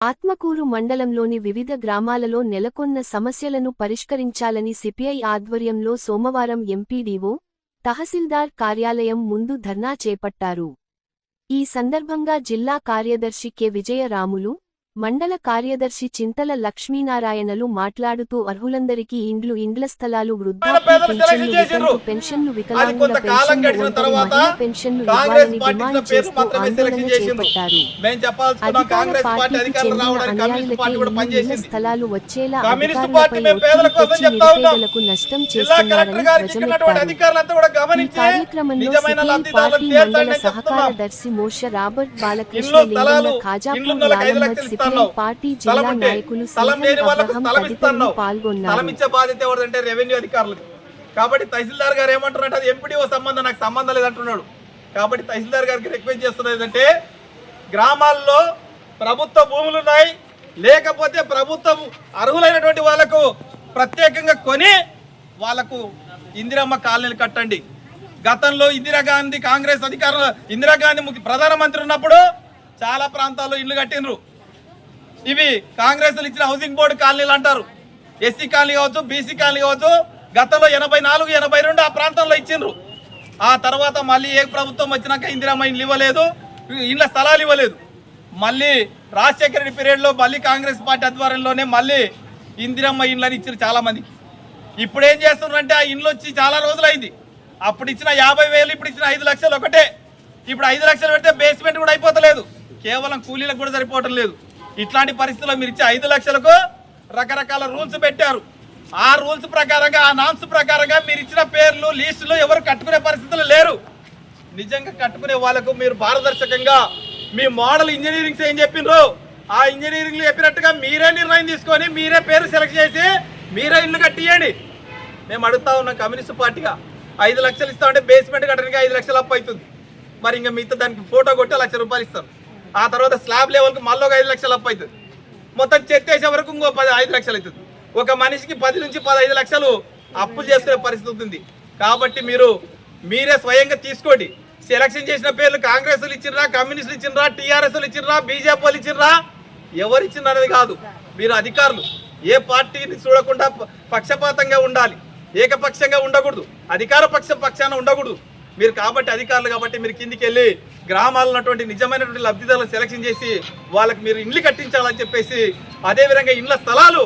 ఆత్మకూరు మండలంలోని వివిధ గ్రామాలలో నెలకొన్న సమస్యలను పరిష్కరించాలని సిపిఐ ఆధ్వర్యంలో సోమవారం ఎంపీడీఓ, తహసీల్దార్ కార్యాలయం ముందు ధర్నా చేపట్టారు. ఈ సందర్భంగా జిల్లా కార్యదర్శి కె. విజయరాములు, మండల కార్యదర్శి చింతల లక్ష్మీనారాయణలు మాట్లాడుతూ అర్హులందరికీ ఇండ్ల స్థలాలు, వృద్ధాప్య పెన్షన్లు, వికలాంగుల పెన్షన్లు ఇవ్వాలని డిమాండ్ చేస్తూ ఆందోళన చేపట్టారు. అధికార పార్టీకి చెందిన అన్యాయులకే ఇండ్ల స్థలాలు వచ్చేలా అధికారులపై ఒత్తిడి తెచ్చి నిరుపేదలకు నష్టం చేస్తున్నారని ధ్వజమెత్తారు. ఈ కార్యక్రమంలో సిపిఐ పార్టీ మండల సహకారదర్శి మోష రాబర్ట్, బాలకృష్ణ లింగన్న, ఖాజాపూర్ లాలమ్మద్, సిపిఐ పార్టీ జిల్లా నాయకులు అబ్రహం తదితరులు పాల్గొన్నారు. బాధ్యత ఎవరిదంటే రెవెన్యూ అధికారులకు. కాబట్టి తహసీల్దార్ గారు ఏమంటున్నాడు, అది ఎంపీడీఓ సంబంధం, నాకు సంబంధం లేదంటున్నాడు. కాబట్టి తహసీల్దార్ గారికి రిక్వెస్ట్ చేస్తున్నది ఏంటంటే, గ్రామాల్లో ప్రభుత్వ భూములు ఉన్నాయి, లేకపోతే ప్రభుత్వం అర్హులైనటువంటి వాళ్లకు ప్రత్యేకంగా కొని వాళ్లకు ఇందిరమ్మ కాలనీలు కట్టండి. గతంలో ఇందిరాగాంధీ కాంగ్రెస్ అధికారులు, ఇందిరాగాంధీ ప్రధానమంత్రి ఉన్నప్పుడు చాలా ప్రాంతాల్లో ఇల్లు కట్టినరు. ఇవి కాంగ్రెస్ ఇచ్చిన హౌసింగ్ బోర్డు కాలనీలు అంటారు. ఎస్సీ కాలనీ కావచ్చు, బీసీ కాలనీ కావచ్చు. గతంలో 84, 82 ఆ ప్రాంతంలో ఇచ్చిండ్రు. ఆ తర్వాత మళ్ళీ ఏ ప్రభుత్వం వచ్చినాక ఇందిరమ్మ ఇండ్లు ఇవ్వలేదు, ఇండ్ల స్థలాలు ఇవ్వలేదు. మళ్ళీ రాజశేఖర రెడ్డి పీరియడ్లో మళ్ళీ కాంగ్రెస్ పార్టీ ఆధ్వర్యంలోనే మళ్ళీ ఇందిరమ్మ ఇండ్లని ఇచ్చారు చాలా మందికి. ఇప్పుడు ఏం చేస్తున్నారంటే, ఆ ఇండ్లు వచ్చి చాలా రోజులైంది. అప్పుడు ఇచ్చిన 50,000, ఇప్పుడు ఇచ్చిన 5 లక్షలు ఒకటే. ఇప్పుడు 5 లక్షలు పెడితే బేస్మెంట్ కూడా అయిపోతలేదు, కేవలం కూలీలకు కూడా సరిపోవటం లేదు. ఇట్లాంటి పరిస్థితుల్లో మీరు ఇచ్చే 5 లక్షలకు రకరకాల రూల్స్ పెట్టారు. ఆ రూల్స్ ప్రకారంగా, ఆ నామ్స్ ప్రకారంగా మీరు ఇచ్చిన పేర్లు లిస్టులు ఎవరు కట్టుకునే పరిస్థితులు లేరు. నిజంగా కట్టుకునే వాళ్ళకు మీరు పారదర్శకంగా మీ మోడల్ ఇంజనీరింగ్స్ ఏం చెప్పిండ్రు, ఆ ఇంజనీరింగ్లు చెప్పినట్టుగా మీరే నిర్ణయం తీసుకొని మీరే పేరు సెలెక్ట్ చేసి మీరే ఇల్లు కట్టియండి. మేము అడుగుతా ఉన్నాం కమ్యూనిస్ట్ పార్టీగా. 5 లక్షలు ఇస్తామంటే బేస్మెంట్ కట్టడానికి 5 లక్షలు అప్పు అవుతుంది. మరి ఇంకా మిగతా దానికి ఫోటో కొట్టి 1 లక్ష రూపాయలు ఇస్తారు. ఆ తర్వాత స్లాబ్ లెవెల్కి మళ్ళీ ఒక 5 లక్షలు అప్పు అవుతుంది. మొత్తం చెక్ చేసే వరకు ఇంకో 5 లక్షలు అవుతుంది. ఒక మనిషికి 10 నుంచి 15 లక్షలు అప్పులు చేసుకునే పరిస్థితి ఉంది. కాబట్టి మీరే స్వయంగా తీసుకోండి. సెలక్షన్ చేసిన పేర్లు కాంగ్రెస్లు ఇచ్చినరా, కమ్యూనిస్టులు ఇచ్చినరా, టీఆర్ఎస్లు ఇచ్చినరా, బీజేపీ వాళ్ళు ఇచ్చినరా, ఎవరు ఇచ్చినారు అనేది కాదు. మీరు అధికారులు ఏ పార్టీని చూడకుండా పక్షపాతంగా ఉండాలి, ఏకపక్షంగా ఉండకూడదు, అధికార పక్షాన ఉండకూడదు మీరు. కాబట్టి అధికారులు కాబట్టి మీరు కిందికి వెళ్ళి గ్రామాల్లో ఉన్నటువంటి నిజమైనటువంటి లబ్ధిదారులను సెలక్షన్ చేసి వాళ్ళకి మీరు ఇండ్లు కట్టించాలని చెప్పేసి, అదేవిధంగా ఇండ్ల స్థలాలు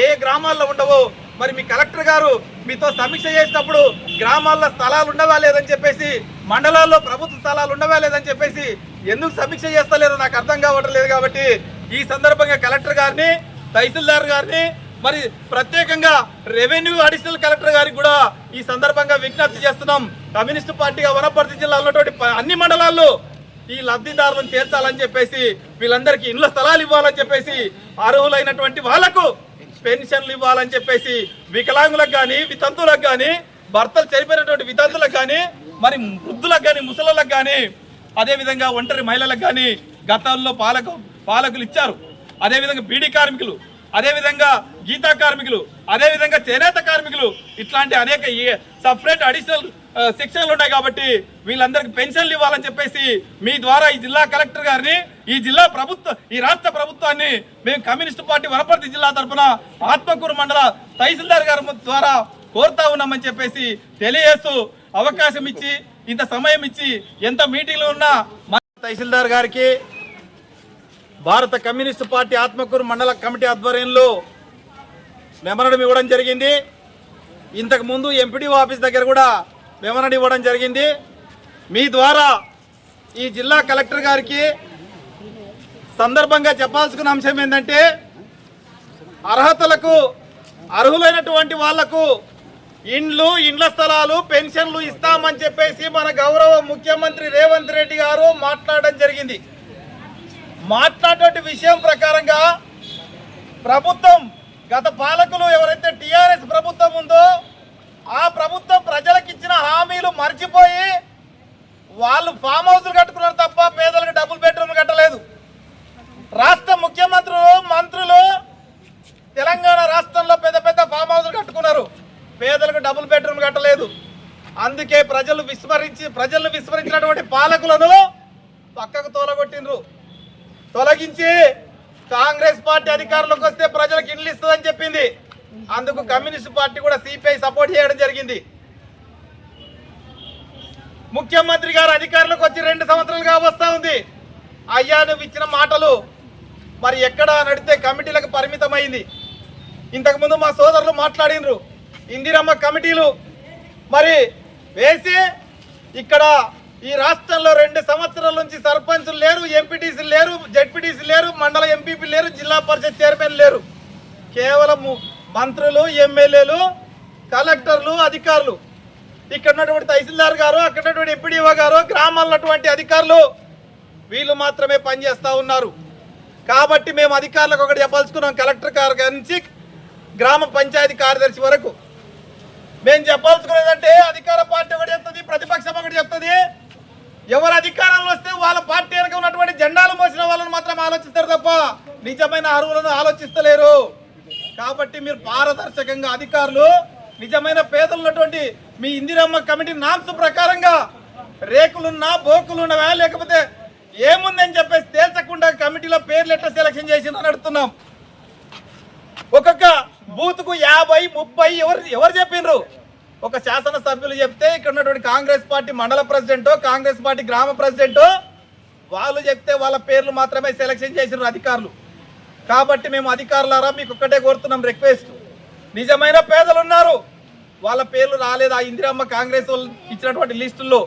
ఏ గ్రామాల్లో ఉండవో మరి మీ కలెక్టర్ గారు మీతో సమీక్ష చేసినప్పుడు గ్రామాల్లో స్థలాలు ఉండవా లేదని చెప్పేసి, మండలాల్లో ప్రభుత్వ స్థలాలు ఉండవా లేదని చెప్పేసి ఎందుకు సమీక్ష చేస్తలేరు నాకు అర్థం కావటం లేదు. కాబట్టి ఈ సందర్భంగా కలెక్టర్ గారిని, తహసీల్దార్ గారిని, మరి ప్రత్యేకంగా రెవెన్యూ అడిషనల్ కలెక్టర్ గారికి కూడా ఈ సందర్భంగా విజ్ఞప్తి చేస్తున్నాం. కమ్యూనిస్టు పార్టీగా వనపర్తి జిల్లాలో ఉన్నటువంటి అన్ని మండలాల్లో ఈ లబ్ధిదారులను చేర్చాలని చెప్పేసి, వీళ్ళందరికీ ఇండ్ల స్థలాలు ఇవ్వాలని చెప్పేసి, అర్హులైనటువంటి వాళ్లకు పెన్షన్లు ఇవ్వాలని చెప్పేసి, వికలాంగులకు కానీ, వితంతులకు కానీ, భర్తలు చనిపోయినటువంటి వితంతులకు కానీ, మరి వృద్ధులకు కానీ, ముసలులకు కానీ, అదేవిధంగా ఒంటరి మహిళలకు కానీ గతంలో పాలకులు ఇచ్చారు. అదేవిధంగా బీడీ కార్మికులు, అదేవిధంగా గీతా కార్మికులు, అదేవిధంగా చేనేత కార్మికులు, ఇట్లాంటి అనేక సపరేట్ అడిషనల్ సెక్షన్లు ఉన్నాయి. కాబట్టి వీళ్ళందరికీ పెన్షన్లు ఇవ్వాలని చెప్పేసి మీ ద్వారా ఈ జిల్లా కలెక్టర్ గారిని, ఈ రాష్ట్ర ప్రభుత్వాన్ని మేము కమ్యూనిస్టు పార్టీ వనపర్తి జిల్లా తరఫున ఆత్మకూరు మండల తహసీల్దార్ గారి ద్వారా కోరుతా ఉన్నామని చెప్పేసి తెలియజేస్తూ, అవకాశం ఇచ్చి ఇంత సమయం ఇచ్చి ఎంత మీటింగ్లు ఉన్నా తహసీల్దార్ గారికి భారత కమ్యూనిస్టు పార్టీ ఆత్మకూరు మండల కమిటీ ఆధ్వర్యంలో మెమోరాండం ఇవ్వడం జరిగింది. ఇంతకుముందు ఎంపీడీఓ ఆఫీస్ దగ్గర కూడా మెమోరాండం ఇవ్వడం జరిగింది. మీ ద్వారా ఈ జిల్లా కలెక్టర్ గారికి సందర్భంగా చెప్పాల్సిన అంశం ఏంటంటే, అర్హులైనటువంటి వాళ్లకు ఇండ్ల స్థలాలు, పెన్షన్లు ఇస్తామని చెప్పేసి మన గౌరవ ముఖ్యమంత్రి రేవంత్ రెడ్డి గారు మాట్లాడడం జరిగింది. మాట్లాడే విషయం ప్రకారంగా ప్రభుత్వం, గత పాలకులు ఎవరైతే టీఆర్ఎస్ ప్రభుత్వం ఉందో ఆ ప్రభుత్వం ప్రజలకు ఇచ్చిన హామీలు మర్చిపోయి వాళ్ళు ఫామ్ హౌస్లు కట్టుకున్నారు తప్ప పేదలకు డబుల్ బెడ్రూమ్లు కట్టలేదు. రాష్ట్ర ముఖ్యమంత్రులు, మంత్రులు తెలంగాణ రాష్ట్రంలో పెద్ద పెద్ద ఫామ్ హౌస్లు కట్టుకున్నారు, పేదలకు డబుల్ బెడ్రూమ్లు కట్టలేదు. అందుకే ప్రజలను విస్మరించినటువంటి పాలకులను పక్కకు తొలగించి పార్టీ అధికారంలోకి వస్తే ప్రజలకు ఇల్లు ఇస్తుందని చెప్పింది. అందుకు కమ్యూనిస్ట్ పార్టీ కూడా సిపిఐ సపోర్ట్ చేయడం జరిగింది. ముఖ్యమంత్రి గారు అధికారంలోకి వచ్చి 2 సంవత్సరాలుగా వస్తా ఉంది. అయ్యా నువ్వు ఇచ్చిన మాటలు మరి ఎక్కడ నడితే కమిటీలకు పరిమితమైంది. ఇంతకుముందు మా సోదరులు మాట్లాడినరు, ఇందిరమ్మ కమిటీలు మరి వేసి ఇక్కడ ఈ రాష్ట్రంలో 2 సంవత్సరాల నుంచి సర్పంచులు లేరు, ఎంపీటీసీలు లేరు, జెడ్పీటీసీ లేరు, మండల ఎంపీపీ లేరు, జిల్లా పరిషత్ చైర్మన్ లేరు. కేవలం మంత్రులు, ఎమ్మెల్యేలు, కలెక్టర్లు, అధికారులు, ఇక్కడ ఉన్నటువంటి తహసీల్దార్ గారు, అక్కడ ఉన్నటువంటి ఎంపీడీఓ గారు, గ్రామాల్లో ఉన్నటువంటి అధికారులు వీళ్ళు మాత్రమే పనిచేస్తూ ఉన్నారు. కాబట్టి మేము అధికారులకు ఒకటి చెప్పాల్సుకున్నాం. కలెక్టర్ గారి నుంచి గ్రామ పంచాయతీ కార్యదర్శి వరకు మేము చెప్పాల్సుకునేదంటే అధికార పార్టీ ఒకటి చెప్తుంది, ప్రతిపక్షం ఒకటి చెప్తుంది. ఎవరు అధికారంలో వస్తే వాళ్ళ పార్టీ వెనక ఉన్నటువంటి జెండాలు మోసిన వాళ్ళని మాత్రం ఆలోచిస్తారు తప్ప నిజమైన అర్హులను ఆలోచిస్తలేరు. కాబట్టి మీరు పారదర్శకంగా అధికారులు నిజమైన పేదలు ఉన్నటువంటి మీ ఇందిరమ్మ కమిటీ నామ్స్ ప్రకారంగా రేకులున్నా బోకులున్నవా లేకపోతే ఏముందని చెప్పేసి తేల్చకుండా కమిటీలో పేర్లు ఎట్లా సెలక్షన్ చేసిందని అడుగుతున్నాం. ఒక్కొక్క బూత్కు 50, 30 ఎవరు చెప్పిండ్రు? ఒక శాసనసభ్యులు చెప్తే ఇక్కడ ఉన్నటువంటి కాంగ్రెస్ పార్టీ మండల ప్రెసిడెంటో, కాంగ్రెస్ పార్టీ గ్రామ ప్రెసిడెంటో వాళ్ళు చెప్తే వాళ్ళ పేర్లు మాత్రమే సెలక్షన్ చేసినారు అధికారులు. కాబట్టి మేము అధికారులారా మీకు ఒక్కటే కోరుతున్నాం రిక్వెస్ట్, నిజమైన పేదలు ఉన్నారు వాళ్ళ పేర్లు రాలేదు ఆ ఇందిరమ్మ కాంగ్రెస్ వాళ్ళు ఇచ్చినటువంటి లిస్టుల్లో.